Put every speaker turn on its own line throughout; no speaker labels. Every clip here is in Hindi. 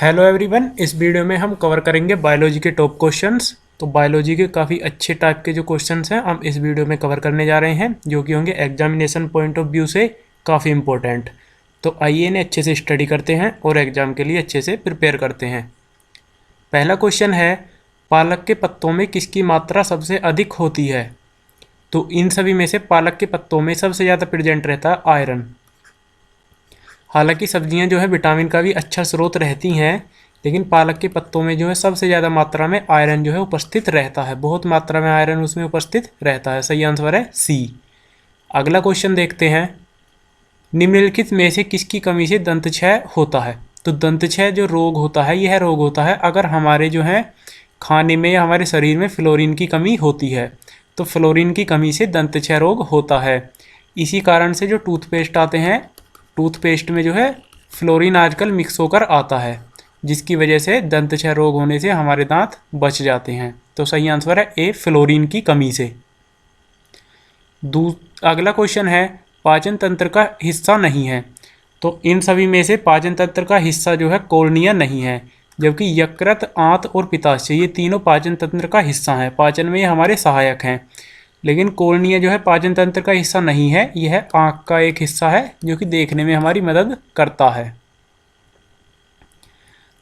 हेलो एवरीवन, इस वीडियो में हम कवर करेंगे बायोलॉजी के टॉप क्वेश्चंस। तो बायोलॉजी के काफ़ी अच्छे टाइप के जो क्वेश्चंस हैं हम इस वीडियो में कवर करने जा रहे हैं, जो कि होंगे एग्जामिनेशन पॉइंट ऑफ व्यू से काफ़ी इंपॉर्टेंट। तो आइए इन्हें अच्छे से स्टडी करते हैं और एग्जाम के लिए अच्छे से प्रिपेयर करते हैं। पहला क्वेश्चन है, पालक के पत्तों में किसकी मात्रा सबसे अधिक होती है? तो इन सभी में से पालक के पत्तों में सबसे ज़्यादा प्रेजेंट रहता है आयरन। हालांकि सब्जियां जो है विटामिन का भी अच्छा स्रोत रहती हैं, लेकिन पालक के पत्तों में जो है सबसे ज़्यादा मात्रा में आयरन जो है उपस्थित रहता है, बहुत मात्रा में आयरन उसमें उपस्थित रहता है। सही आंसर है सी। अगला क्वेश्चन देखते हैं, निम्नलिखित में से किसकी कमी से दंतक्षय होता है? तो दंतक्षय जो रोग होता है यह रोग होता है अगर हमारे जो है खाने में या हमारे शरीर में फ्लोरीन की कमी होती है। तो फ्लोरीन की कमी से दंतक्षय रोग होता है। इसी कारण से जो टूथपेस्ट आते हैं, टूथपेस्ट में जो है फ्लोरीन आजकल मिक्स होकर आता है, जिसकी वजह से दंतक्षय रोग होने से हमारे दांत बच जाते हैं। तो सही आंसर है ए, फ्लोरीन की कमी से। अगला क्वेश्चन है, पाचन तंत्र का हिस्सा नहीं है। तो इन सभी में से पाचन तंत्र का हिस्सा जो है कोर्निया नहीं है, जबकि यकृत, आंत और पित्ताशय ये तीनों पाचन तंत्र का हिस्सा हैं, पाचन में ये हमारे सहायक हैं। लेकिन कोर्निया जो है पाचन तंत्र का हिस्सा नहीं है, यह आँख का एक हिस्सा है जो कि देखने में हमारी मदद करता है।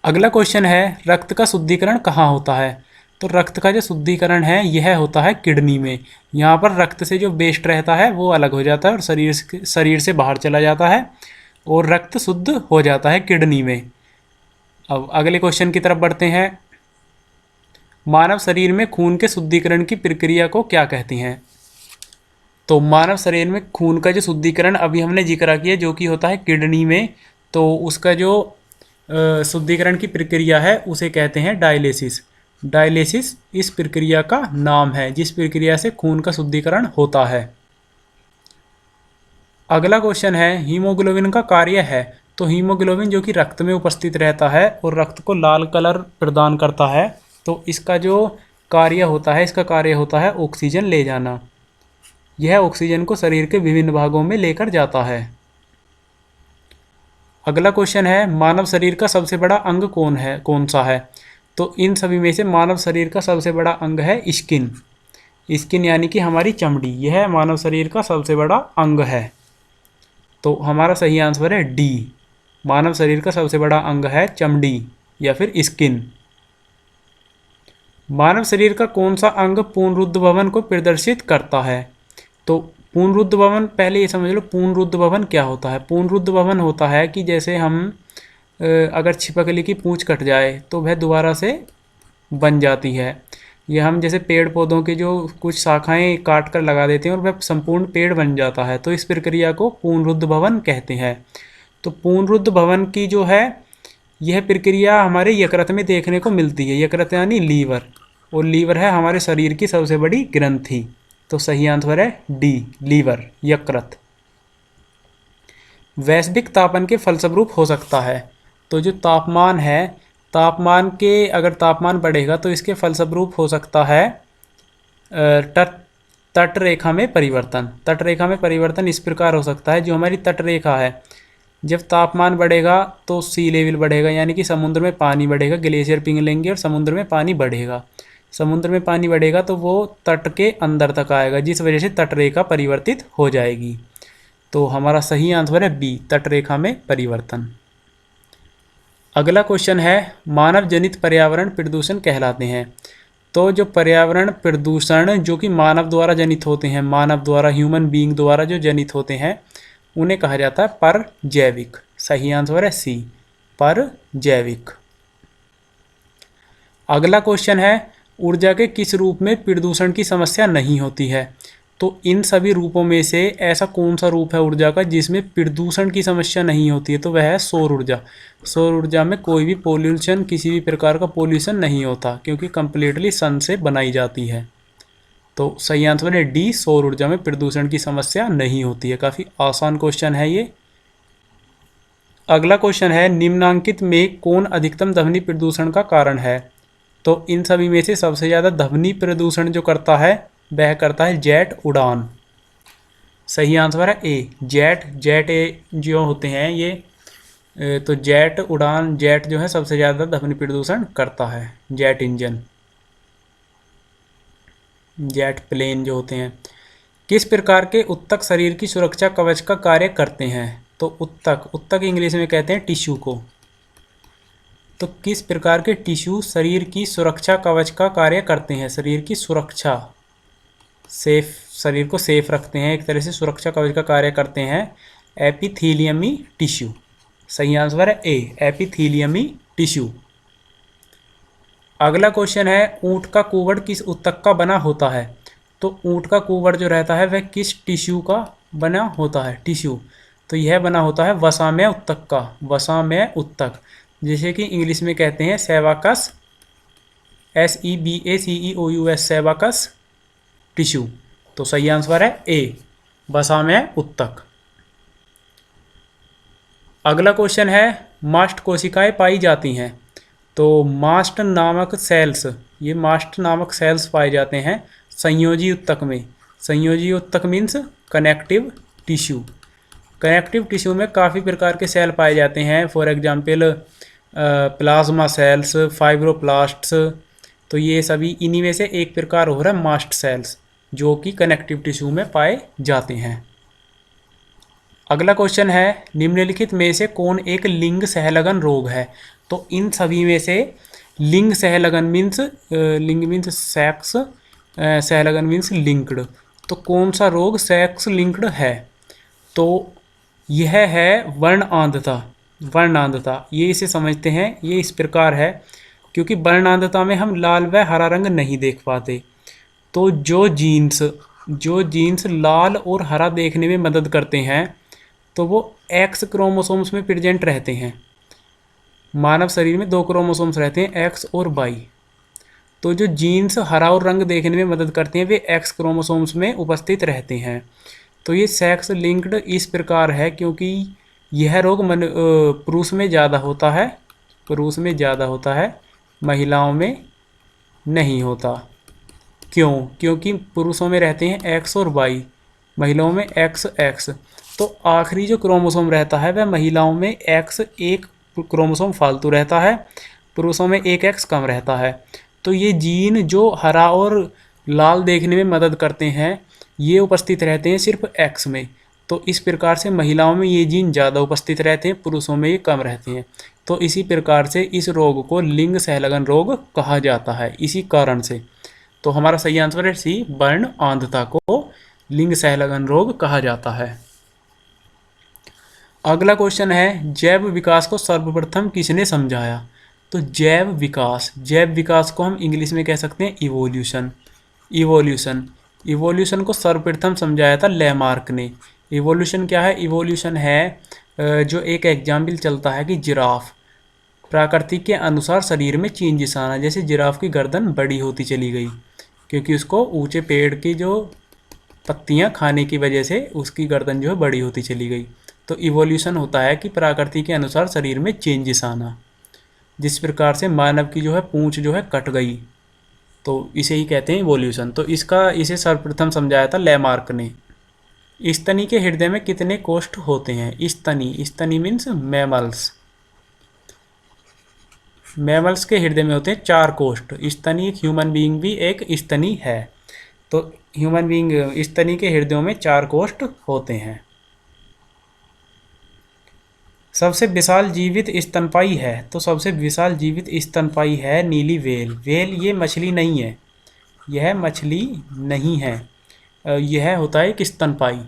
अगला क्वेश्चन है, रक्त का शुद्धिकरण कहाँ होता है? तो रक्त का जो शुद्धिकरण है यह होता है किडनी में। यहाँ पर रक्त से जो वेस्ट रहता है वो अलग हो जाता है और शरीर से बाहर चला जाता है और रक्त शुद्ध हो जाता है किडनी में। अब अगले क्वेश्चन की तरफ बढ़ते हैं, मानव शरीर में खून के शुद्धिकरण की प्रक्रिया को क्या कहते हैं? तो मानव शरीर में खून का जो शुद्धिकरण अभी हमने जिक्र किया जो कि होता है किडनी में, तो उसका जो शुद्धिकरण की प्रक्रिया है उसे कहते हैं डायलिसिस। डायलिसिस इस प्रक्रिया का नाम है जिस प्रक्रिया से खून का शुद्धिकरण होता है। अगला क्वेश्चन है, हीमोग्लोबिन का कार्य है। तो हीमोग्लोबिन जो कि रक्त में उपस्थित रहता है और रक्त को लाल कलर प्रदान करता है, तो इसका जो कार्य होता है, इसका कार्य होता है ऑक्सीजन ले जाना। यह ऑक्सीजन को शरीर के विभिन्न भागों में लेकर जाता है। अगला क्वेश्चन है, मानव शरीर का सबसे बड़ा अंग कौन सा है? तो इन सभी में से मानव शरीर का सबसे बड़ा अंग है स्किन। स्किन यानी कि हमारी चमड़ी, यह मानव शरीर का सबसे बड़ा अंग है। तो हमारा सही आंसर है डी, मानव शरीर का सबसे बड़ा अंग है चमड़ी या फिर स्किन। मानव शरीर का कौन सा अंग पुनरुद्ध भवन को प्रदर्शित करता है? तो पुनरुद्ध भवन, पहले ये समझ लो पुनरुद्ध भवन क्या होता है। पुनरुद्ध भवन होता है कि जैसे हम अगर छिपकली की पूंछ कट जाए तो वह दोबारा से बन जाती है, या हम जैसे पेड़ पौधों के जो कुछ शाखाएं काट कर लगा देते हैं और वह संपूर्ण पेड़ बन जाता है, तो इस प्रक्रिया को पुनरुद्ध भवन कहते हैं। तो पुनरुद्ध भवन की जो है यह प्रक्रिया हमारे यकृत में देखने को मिलती है। यकृत यानी लीवर, और लीवर है हमारे शरीर की सबसे बड़ी ग्रंथि। तो सही आंसर है डी, लीवर, यकृत। वैश्विक तापन के फलस्वरूप हो सकता है। तो जो तापमान है, तापमान के अगर तापमान बढ़ेगा तो इसके फलस्वरूप हो सकता है तट रेखा में परिवर्तन। तट रेखा में परिवर्तन इस प्रकार हो सकता है, जो हमारी तट रेखा है, जब तापमान बढ़ेगा तो सी लेवल बढ़ेगा, यानी कि समुद्र में पानी बढ़ेगा, ग्लेशियर पिघलेंगे और समुद्र में पानी बढ़ेगा। समुद्र में पानी बढ़ेगा तो वो तट के अंदर तक आएगा, जिस वजह से तटरेखा परिवर्तित हो जाएगी। तो हमारा सही आंसर है बी, तटरेखा में परिवर्तन। अगला क्वेश्चन है, मानव जनित पर्यावरण प्रदूषण कहलाते हैं। तो जो पर्यावरण प्रदूषण जो कि मानव द्वारा जनित होते हैं, मानव द्वारा, ह्यूमन बीइंग द्वारा जो जनित होते हैं, उन्हें कहा जाता है परजैविक। सही आंसर है सी, परजैविक। अगला क्वेश्चन है, ऊर्जा के किस रूप में प्रदूषण की समस्या नहीं होती है? तो इन सभी रूपों में से ऐसा कौन सा रूप है ऊर्जा का जिसमें प्रदूषण की समस्या नहीं होती है? तो वह है सौर ऊर्जा। सौर ऊर्जा में कोई भी पोल्यूशन, किसी भी प्रकार का पोल्यूशन नहीं होता, क्योंकि कंप्लीटली सन से बनाई जाती है। तो सही आंसर है डी, सौर ऊर्जा में प्रदूषण की समस्या नहीं होती है। काफ़ी आसान क्वेश्चन है ये। अगला क्वेश्चन है, निम्नांकित में कौन अधिकतम ध्वनि प्रदूषण का कारण है? तो इन सभी में से सबसे ज़्यादा ध्वनि प्रदूषण जो करता है वह करता है जेट उड़ान। सही आंसर है ए, जेट। जेट जो होते हैं ये तो जेट जो है सबसे ज़्यादा ध्वनि प्रदूषण करता है, जेट इंजन, जेट प्लेन जो होते हैं। किस प्रकार के उत्तक शरीर की सुरक्षा कवच का कार्य करते हैं? तो उत्तक इंग्लिश में कहते हैं टिश्यू को। तो किस प्रकार के टिश्यू शरीर की सुरक्षा कवच का कार्य करते हैं? शरीर की सुरक्षा, शरीर को सेफ रखते हैं, एक तरह से सुरक्षा कवच का कार्य करते हैं। एपिथेलियमी टिश्यू। सही आंसर है ए, एपिथेलियमी टिश्यू। अगला क्वेश्चन है, ऊंट का कुवड़ किस उत्तक का बना होता है? तो ऊंट का कुवड़ जो रहता है वह किस टिश्यू का बना होता है? टिश्यू, तो यह बना होता है वसामय उत्तक का, वसामय उत्तक, जिसे कि इंग्लिश में कहते हैं सेबाकस, SEBACEOUS, सेबाकस टिश्यू। तो सही आंसर है ए, वसामय उत्तक। अगला क्वेश्चन है, मास्ट कोशिकाएं पाई जाती हैं? तो मास्ट नामक सेल्स, ये मास्ट नामक सेल्स पाए जाते हैं संयोजी उत्तक में। संयोजी उत्तक means connective tissue. Connective tissue में काफ़ी प्रकार के सेल पाए जाते हैं, फॉर एग्जांपल प्लाज्मा सेल्स, फाइब्रोप्लास्ट्स। तो ये सभी इन्हीं में से एक प्रकार हो रहा है मास्ट सेल्स, जो कि कनेक्टिव टिश्यू में पाए जाते हैं। अगला क्वेश्चन है, निम्नलिखित में से कौन एक लिंग सहलगन रोग है? तो इन सभी में से लिंग सहलगन मीन्स, लिंग मीन्स सेक्स, सहलगन मीन्स लिंक्ड। तो कौन सा रोग सेक्स लिंक्ड है? तो यह है वर्णांधता। वर्णांधता, ये इसे समझते हैं, ये इस प्रकार है, क्योंकि वर्णांधता में हम लाल व हरा रंग नहीं देख पाते। तो जो जीन्स लाल और हरा देखने में मदद करते हैं, तो वो एक्स क्रोमोसोम्स में प्रेजेंट रहते हैं। मानव शरीर में 2 क्रोमोसोम्स रहते हैं, एक्स और वाई। तो जो जीन्स हरा और रंग देखने में मदद करते हैं, वे एक्स क्रोमोसोम्स में उपस्थित रहते हैं। तो ये सेक्स लिंक्ड इस प्रकार है क्योंकि यह रोग पुरुष में ज़्यादा होता है, पुरुष में ज़्यादा होता है, महिलाओं में नहीं होता। क्यों? क्योंकि पुरुषों में रहते हैं एक्स और वाई, महिलाओं में एक्स। तो आखिरी जो क्रोमोसोम रहता है वह महिलाओं में एक्स, एक क्रोमोसोम फालतू रहता है, पुरुषों में एक एक्स कम रहता है। तो ये जीन जो हरा और लाल देखने में मदद करते हैं, ये उपस्थित रहते हैं सिर्फ एक्स में। तो इस प्रकार से महिलाओं में ये जीन ज़्यादा उपस्थित रहते हैं, पुरुषों में ये कम रहते हैं। तो इसी प्रकार से इस रोग को लिंग सहलगन रोग कहा जाता है, इसी कारण से। तो हमारा सही आंसर है सी, वर्णांधता को लिंग सहलगन रोग कहा जाता है। अगला क्वेश्चन है, जैव विकास को सर्वप्रथम किसने समझाया? तो जैव विकास को हम इंग्लिश में कह सकते हैं इवोल्यूशन। इवोल्यूशन को सर्वप्रथम समझाया था लेमार्क ने। इवोल्यूशन क्या है? इवोल्यूशन है जो एक एग्जाम्पल चलता है कि जिराफ, प्रकृति के अनुसार शरीर में चेंजेस आना। जैसे जिराफ की गर्दन बड़ी होती चली गई क्योंकि उसको ऊंचे पेड़ की जो पत्तियां खाने की वजह से उसकी गर्दन जो है बड़ी होती चली गई। तो इवोल्यूशन होता है कि प्रकृति के अनुसार शरीर में चेंजेस आना। जिस प्रकार से मानव की जो है पूंछ जो है कट गई, तो इसे ही कहते हैं इवोल्यूशन। तो इसे सर्वप्रथम समझाया था लेमार्क ने। स्तनी के हृदय में कितने कोष्ठ होते हैं? स्तनी मीन्स मैमल्स के हृदय में होते हैं 4 कोष्ठ। स्तनी, एक ह्यूमन बीइंग भी एक स्तनी है। तो ह्यूमन बीइंग स्तनी के हृदयों में 4 कोष्ठ होते हैं। सबसे विशाल जीवित स्तनपायी है? तो सबसे विशाल जीवित स्तनपायी है नीली व्हेल। ये मछली नहीं है, यह मछली नहीं है, यह होता है एक स्तनपायी।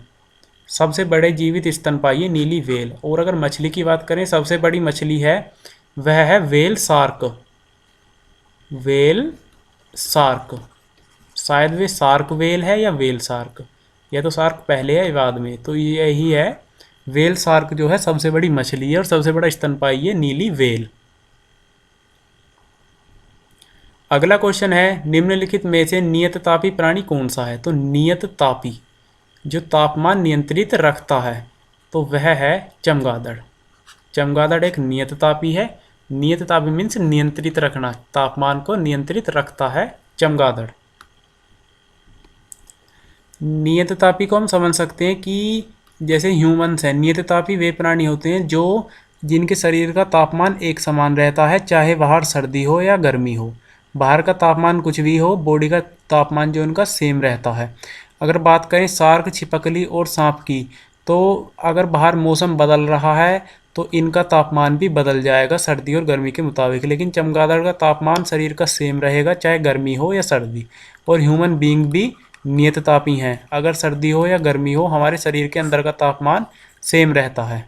सबसे बड़े जीवित स्तनपायी है नीली व्हेल। और अगर मछली की बात करें, सबसे बड़ी मछली है वह है व्हेल शार्क। शायद वे शार्क व्हेल है या व्हेल शार्क, या तो शार्क पहले है बाद में। तो यही है, व्हेल शार्क जो है सबसे बड़ी मछली है और सबसे बड़ा स्तनपायी है नीली व्हेल। अगला क्वेश्चन है, निम्नलिखित में से नियततापी प्राणी कौन सा है? तो नियततापी, जो तापमान नियंत्रित रखता है, तो वह है चमगादड़। चमगादड़ एक नियततापी है। नियततापी मीन्स नियंत्रित रखना, तापमान को नियंत्रित रखता है चमगादड़। नियततापी को हम समझ सकते हैं कि जैसे ह्यूमंस हैं, नियततापी वे प्राणी होते हैं जो जिनके शरीर का तापमान एक समान रहता है, चाहे बाहर सर्दी हो या गर्मी हो। बाहर का तापमान कुछ भी हो, बॉडी का तापमान जो उनका सेम रहता है। अगर बात करें शार्क, छिपकली और सांप की, तो अगर बाहर मौसम बदल रहा है तो इनका तापमान भी बदल जाएगा सर्दी और गर्मी के मुताबिक, लेकिन चमगादड़ का तापमान शरीर का सेम रहेगा चाहे गर्मी हो या सर्दी। और ह्यूमन बीइंग भी नियततापी हैं, अगर सर्दी हो या गर्मी हो हमारे शरीर के अंदर का तापमान सेम रहता है।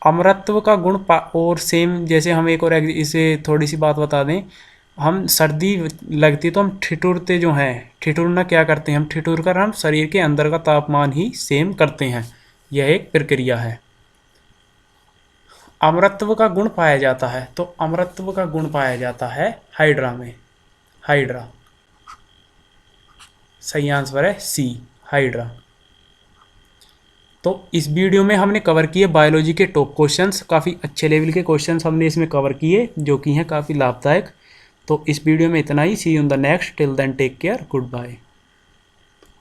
अमरत्व का गुण और सेम, जैसे हम एक और इसे थोड़ी सी बात बता दें, हम सर्दी लगती तो हम ठिठुरते जो हैं, ठिठुरना क्या करते हैं, हम ठिठुर कर हम शरीर के अंदर का तापमान ही सेम करते हैं। यह एक प्रक्रिया है। अमरत्व का गुण पाया जाता है, तो अमरत्व का गुण पाया जाता है हाइड्रा में। हाइड्रा, सही आंसर है सी, हाइड्रा। तो इस वीडियो में हमने कवर किए बायोलॉजी के टॉप क्वेश्चंस, काफ़ी अच्छे लेवल के क्वेश्चंस हमने इसमें कवर किए जो कि हैं काफ़ी लाभदायक। तो इस वीडियो में इतना ही। See you in the next, till then take care, good bye.